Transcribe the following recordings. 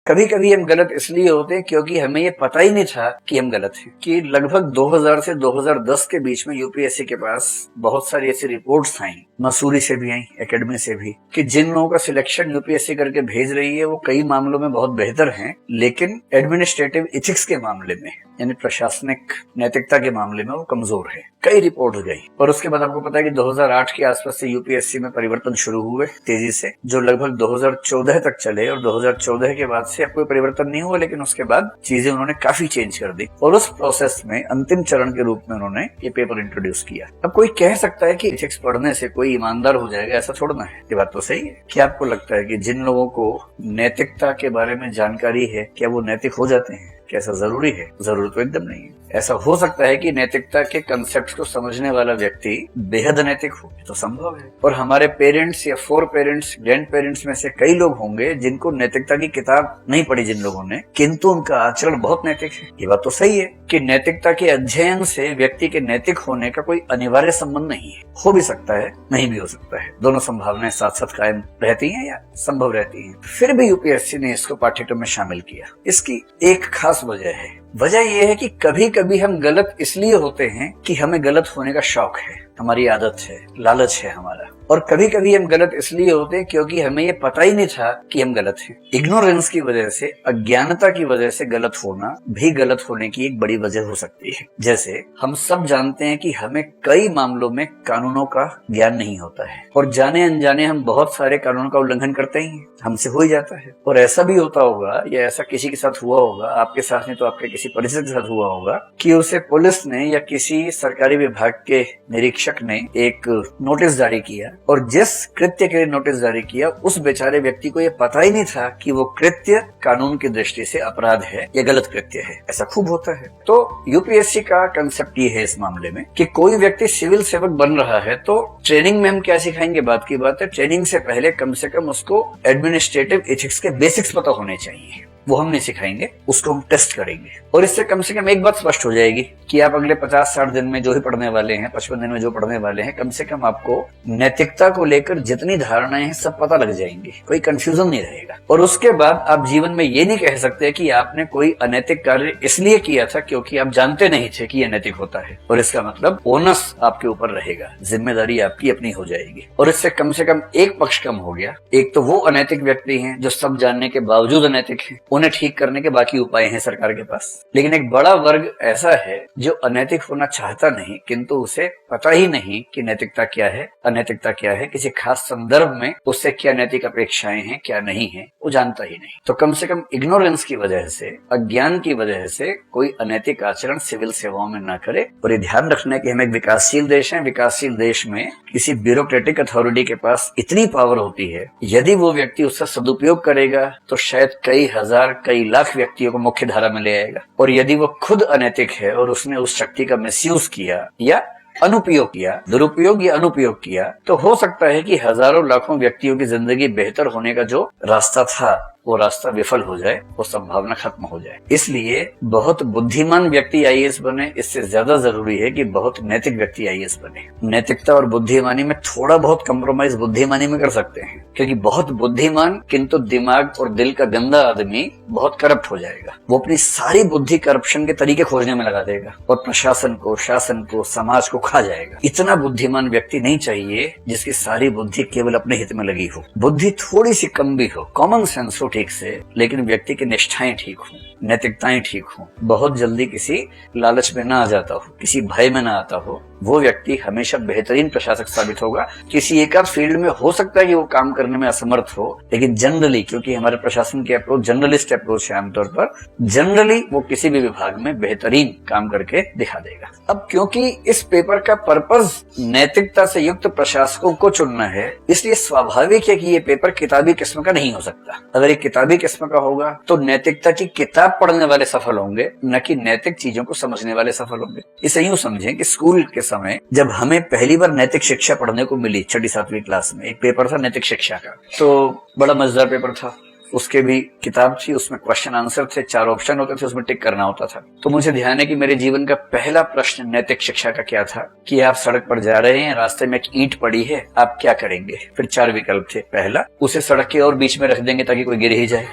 कभी कभी हम गलत इसलिए होते हैं क्योंकि हमें ये पता ही नहीं था कि हम गलत हैं। कि लगभग 2000 से 2010 के बीच में यूपीएससी के पास बहुत सारी ऐसी रिपोर्ट्स आई, मसूरी से भी आई, एकेडमी से भी, कि जिन लोगों का सिलेक्शन यूपीएससी करके भेज रही है वो कई मामलों में बहुत बेहतर हैं, लेकिन एडमिनिस्ट्रेटिव एथिक्स के मामले में यानी प्रशासनिक नैतिकता के मामले में वो कमजोर है। कई रिपोर्ट गई और उसके बाद आपको पता है कि 2008 के आसपास से यूपीएससी में परिवर्तन शुरू हुए तेजी से, जो लगभग 2014 तक चले और 2014 के बाद से अब कोई परिवर्तन नहीं हुआ, लेकिन उसके बाद चीजें उन्होंने काफी चेंज कर दी और उस प्रोसेस में अंतिम चरण के रूप में उन्होंने ये पेपर इंट्रोड्यूस किया। अब कोई कह सकता है कि एथिक्स पढ़ने से कोई ईमानदार हो जाएगा, ऐसा थोड़ा ना है। ये बात तो सही है। क्या आपको लगता है कि जिन लोगों को नैतिकता के बारे में जानकारी है क्या वो नैतिक हो जाते हैं? क्या ऐसा जरूरी है? जरूर तो एकदम नहीं है। ऐसा हो सकता है कि नैतिकता के कंसेप्ट को समझने वाला व्यक्ति बेहद नैतिक हो, तो संभव है। और हमारे पेरेंट्स या फोर पेरेंट्स, ग्रैंड पेरेंट्स में से कई लोग होंगे जिनको नैतिकता की किताब नहीं पढ़ी जिन लोगों ने, किंतु उनका आचरण बहुत नैतिक है। ये बात तो सही है कि नैतिकता के अध्ययन से व्यक्ति के नैतिक होने का कोई अनिवार्य संबंध नहीं है। हो भी सकता है, नहीं भी हो सकता है। दोनों संभावनाएं साथ साथ कायम रहती हैं या संभव रहती हैं। फिर भी यूपीएससी ने इसको पाठ्यक्रम में शामिल किया। इसकी एक खास वजह है। वजह यह है कि कभी कभी हम गलत इसलिए होते हैं कि हमें गलत होने का शौक है, हमारी आदत है, लालच है हमारा। और कभी कभी हम गलत इसलिए होते हैं क्योंकि हमें ये पता ही नहीं था कि हम गलत हैं। इग्नोरेंस की वजह से, अज्ञानता की वजह से गलत होना भी गलत होने की एक बड़ी वजह हो सकती है। जैसे हम सब जानते हैं कि हमें कई मामलों में कानूनों का ज्ञान नहीं होता है और जाने अनजाने हम बहुत सारे कानूनों का उल्लंघन करते ही हैं, हमसे हो ही जाता है। और ऐसा भी होता होगा या ऐसा किसी के साथ हुआ होगा, आपके साथ नहीं तो आपके किसी परिचित के साथ हुआ होगा, कि उसे पुलिस ने या किसी सरकारी विभाग के निरीक्षक ने एक नोटिस जारी किया और जिस कृत्य के लिए नोटिस जारी किया उस बेचारे व्यक्ति को यह पता ही नहीं था कि वो कृत्य कानून की दृष्टि से अपराध है या गलत कृत्य है। ऐसा खूब होता है। तो यूपीएससी का कंसेप्ट ये है इस मामले में कि कोई व्यक्ति सिविल सेवक बन रहा है तो ट्रेनिंग में हम क्या सिखाएंगे, बात की बात है। ट्रेनिंग से पहले कम से कम उसको एडमिनिस्ट्रेटिव एथिक्स के बेसिक्स पता होने चाहिए। वो हम नहीं सिखाएंगे, उसको हम टेस्ट करेंगे और इससे कम से कम एक बात स्पष्ट हो जाएगी कि आप अगले 50-60 दिन में जो ही पढ़ने वाले हैं, 55 दिन में जो पढ़ने वाले हैं, कम से कम आपको नैतिकता को लेकर जितनी धारणाएं हैं सब पता लग जाएंगी, कोई कंफ्यूजन नहीं रहेगा। और उसके बाद आप जीवन में ये नहीं कह सकते कि आपने कोई अनैतिक कार्य इसलिए किया था क्योंकि आप जानते नहीं थे कि यह नैतिक होता है। और इसका मतलब ओनस आपके ऊपर रहेगा, जिम्मेदारी आपकी अपनी हो जाएगी और इससे कम से कम एक पक्ष कम हो गया। एक तो वो अनैतिक व्यक्ति हैं जो सब जानने के बावजूद अनैतिक हैं, उन्हें ठीक करने के बाकी उपाय हैं सरकार के पास। लेकिन एक बड़ा वर्ग ऐसा है जो अनैतिक होना चाहता नहीं, किंतु उसे पता ही नहीं कि नैतिकता क्या है, अनैतिकता क्या है, किसी खास संदर्भ में उससे क्या नैतिक अपेक्षाएं हैं, क्या नहीं है, वो जानता ही नहीं। तो कम से कम इग्नोरेंस की वजह से, अज्ञान की वजह से कोई अनैतिक आचरण सिविल सेवाओं में न करे। और ये ध्यान रखना कि हम एक विकासशील देश हैं। विकासशील देश में किसी ब्यूरोक्रेटिक अथॉरिटी के पास इतनी पावर होती है, यदि वो व्यक्ति उसका सदुपयोग करेगा तो शायद कई हजार, कई लाख व्यक्तियों को मुख्य धारा में ले आएगा। और यदि वो खुद अनैतिक है और उसने उस शक्ति का मिसयूज किया या अनुपयोग किया, दुरुपयोग या अनुपयोग किया, तो हो सकता है कि हजारों लाखों व्यक्तियों की जिंदगी बेहतर होने का जो रास्ता था वो रास्ता विफल हो जाए, वो संभावना खत्म हो जाए। इसलिए बहुत बुद्धिमान व्यक्ति आईएएस बने, इससे ज्यादा जरूरी है कि बहुत नैतिक व्यक्ति आईएएस बने। नैतिकता और बुद्धिमानी में थोड़ा बहुत कंप्रोमाइज बुद्धिमानी में कर सकते हैं, क्योंकि बहुत बुद्धिमान किंतु दिमाग और दिल का गंदा आदमी बहुत करप्ट हो जाएगा। वो अपनी सारी बुद्धि करप्शन के तरीके खोजने में लगा देगा और प्रशासन को, शासन को, समाज को खा जाएगा। इतना बुद्धिमान व्यक्ति नहीं चाहिए जिसकी सारी बुद्धि केवल अपने हित में लगी हो। बुद्धि थोड़ी सी कम भी हो, कॉमन सेंस हो ठीक से, लेकिन व्यक्ति की निष्ठाएं ठीक हो, नैतिकताएं ठीक हो, बहुत जल्दी किसी लालच में ना आ जाता हो, किसी भय में ना आता हो, वो व्यक्ति हमेशा बेहतरीन प्रशासक साबित होगा। किसी एक आध फील्ड में हो सकता है कि वो काम करने में असमर्थ हो, लेकिन जनरली, क्योंकि हमारे प्रशासन की अप्रोच जर्नलिस्ट अप्रोच है आमतौर पर, जनरली वो किसी भी विभाग में बेहतरीन काम करके दिखा देगा। अब क्योंकि इस पेपर का पर्पज नैतिकता से युक्त प्रशासकों को चुनना है, इसलिए स्वाभाविक है कि ये पेपर किताबी किस्म का नहीं हो सकता। अगर ये किताबी किस्म का होगा तो नैतिकता की किताब पढ़ने वाले सफल होंगे, न कि नैतिक चीजों को समझने वाले सफल होंगे। इसे यूं समझें कि स्कूल के समय जब हमें पहली बार नैतिक शिक्षा पढ़ने को मिली 6ठी 7वीं क्लास में, एक पेपर था नैतिक शिक्षा का, तो बड़ा मजेदार पेपर था। उसके भी किताब थी, उसमें क्वेश्चन आंसर थे, 4 ऑप्शन होते थे, उसमें टिक करना होता था। तो मुझे ध्यान है कि मेरे जीवन का पहला प्रश्न नैतिक शिक्षा का क्या था कि आप सड़क पर जा रहे हैं, रास्ते में एक ईंट पड़ी है, आप क्या करेंगे। फिर 4 विकल्प थे। पहला, उसे सड़क के और बीच में रख देंगे ताकि कोई गिर ही जाए।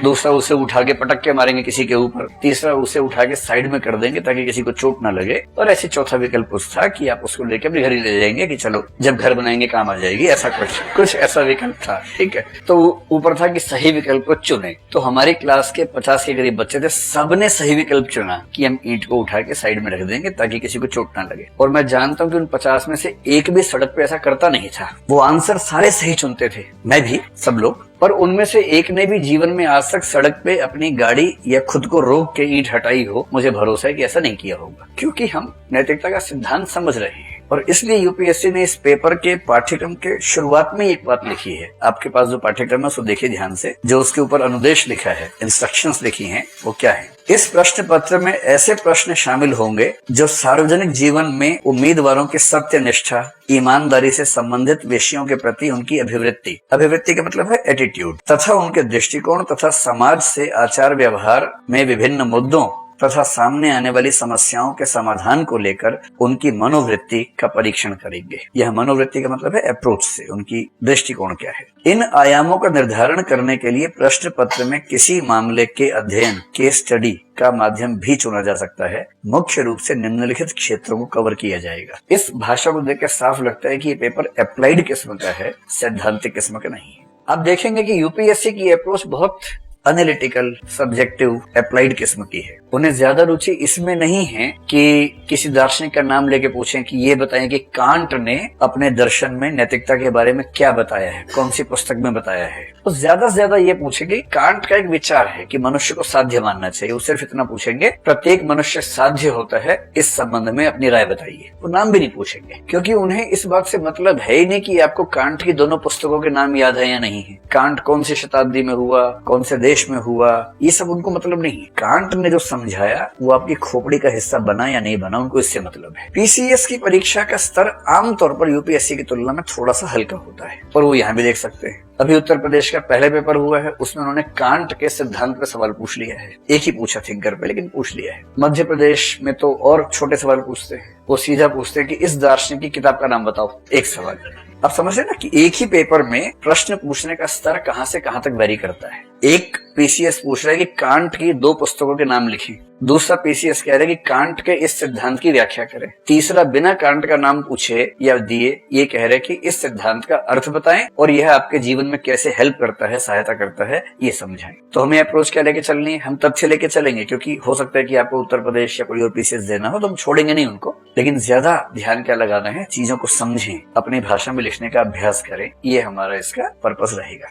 दूसरा, उसे उठा के पटक के मारेंगे किसी के ऊपर। तीसरा, उसे उठा के साइड में कर देंगे ताकि किसी को चोट ना लगे। और ऐसे चौथा विकल्प था कि आप उसको लेके अपने घर ही ले जाएंगे कि चलो जब घर बनाएंगे काम आ जाएगी, ऐसा कुछ ऐसा विकल्प था। ठीक है, तो ऊपर था कि सही विकल्प को चुने। तो हमारी क्लास के 50 के करीब बच्चे थे, सबने सही विकल्प चुना कि हम ईंट को उठा के साइड में रख देंगे ताकि किसी को चोट ना लगे। और मैं जानता हूँ कि उन 50 में से एक भी सड़क पे ऐसा करता नहीं था। वो आंसर सारे सही चुनते थे, मैं भी, सब लोग। पर उनमें से एक ने भी जीवन में आज तक सड़क पे अपनी गाड़ी या खुद को रोक के ईंट हटाई हो, मुझे भरोसा है कि ऐसा नहीं किया होगा, क्योंकि हम नैतिकता का सिद्धांत समझ रहे हैं। और इसलिए यूपीएससी ने इस पेपर के पाठ्यक्रम के शुरुआत में एक बात लिखी है। आपके पास जो पाठ्यक्रम है उसको देखिए ध्यान से, जो उसके ऊपर अनुदेश लिखा है, इंस्ट्रक्शंस लिखी हैं, वो क्या है। इस प्रश्न पत्र में ऐसे प्रश्न शामिल होंगे जो सार्वजनिक जीवन में उम्मीदवारों की सत्यनिष्ठा, ईमानदारी से संबंधित विषयों के प्रति उनकी अभिवृत्ति का मतलब है एटीट्यूड, तथा उनके दृष्टिकोण तथा समाज से आचार व्यवहार में विभिन्न मुद्दों तथा सामने आने वाली समस्याओं के समाधान को लेकर उनकी मनोवृत्ति का परीक्षण करेंगे। यह मनोवृत्ति का मतलब है अप्रोच से उनकी दृष्टिकोण क्या है। इन आयामों का निर्धारण करने के लिए प्रश्न पत्र में किसी मामले के अध्ययन, केस स्टडी का माध्यम भी चुना जा सकता है। मुख्य रूप से निम्नलिखित क्षेत्रों को कवर किया जाएगा। इस भाषा को देखकर साफ लगता है कि ये पेपर अप्लाइड किस्म का है, सैद्धांतिक किस्म का नहीं है। आप देखेंगे कि यूपीएससी की अप्रोच बहुत एनालिटिकल, सब्जेक्टिव, अप्लाइड किस्म की है। उन्हें ज्यादा रुचि इसमें नहीं है कि किसी दार्शनिक का नाम लेके पूछें कि ये बताएं कि कांट ने अपने दर्शन में नैतिकता के बारे में क्या बताया है, कौन सी पुस्तक में बताया है। तो ज्यादा से ज्यादा ये पूछेंगे कांट का एक विचार है कि मनुष्य को साध्य मानना चाहिए, वो सिर्फ इतना पूछेंगे प्रत्येक मनुष्य साध्य होता है, इस संबंध में अपनी राय बताइए। वो नाम भी नहीं पूछेंगे, क्योंकि उन्हें इस बात से मतलब है ही नहीं कि आपको कांट की दोनों पुस्तकों के नाम याद है या नहीं है, कांट कौन सी शताब्दी में हुआ, कौन से देश में हुआ, ये सब उनको मतलब नहीं है। कांट ने जो समझाया वो आपकी खोपड़ी का हिस्सा बना या नहीं बना, उनको इससे मतलब है। पीसीएस की परीक्षा का स्तर आमतौर पर यूपीएससी की तुलना में थोड़ा सा हल्का होता है, और वो यहाँ भी देख सकते हैं। अभी उत्तर प्रदेश का पहले पेपर हुआ है, उसमें उन्होंने कांट के सिद्धांत पे सवाल पूछ लिया है। एक ही पूछा थिंकर पे, लेकिन पूछ लिया है। मध्य प्रदेश में तो और छोटे सवाल पूछते हैं, वो सीधा पूछते हैं कि इस दार्शनिक की किताब का नाम बताओ, एक सवाल। आप समझ रहे ना कि एक ही पेपर में प्रश्न पूछने का स्तर कहां से कहां तक वेरी करता है। एक पीसीएस पूछ रहा है कि कांट की 2 पुस्तकों के नाम लिखें, दूसरा पीसीएस कह रहा है कि कांट के इस सिद्धांत की व्याख्या करें, तीसरा बिना कांट का नाम पूछे या दिए ये कह रहे हैं कि इस सिद्धांत का अर्थ बताएं और यह आपके जीवन में कैसे हेल्प करता है, सहायता करता है, ये समझाएं। तो हमें अप्रोच क्या लेके चलनी है, हम तथ्य लेके चलेंगे, क्योंकि हो सकता है कि आपको उत्तर प्रदेश या कोई और पीसीएस देना हो, तो हम छोड़ेंगे नहीं उनको, लेकिन ज्यादा ध्यान क्या लगाना है, चीजों को समझें, अपनी भाषा में लिखने का अभ्यास करें, ये हमारा इसका पर्पस रहेगा।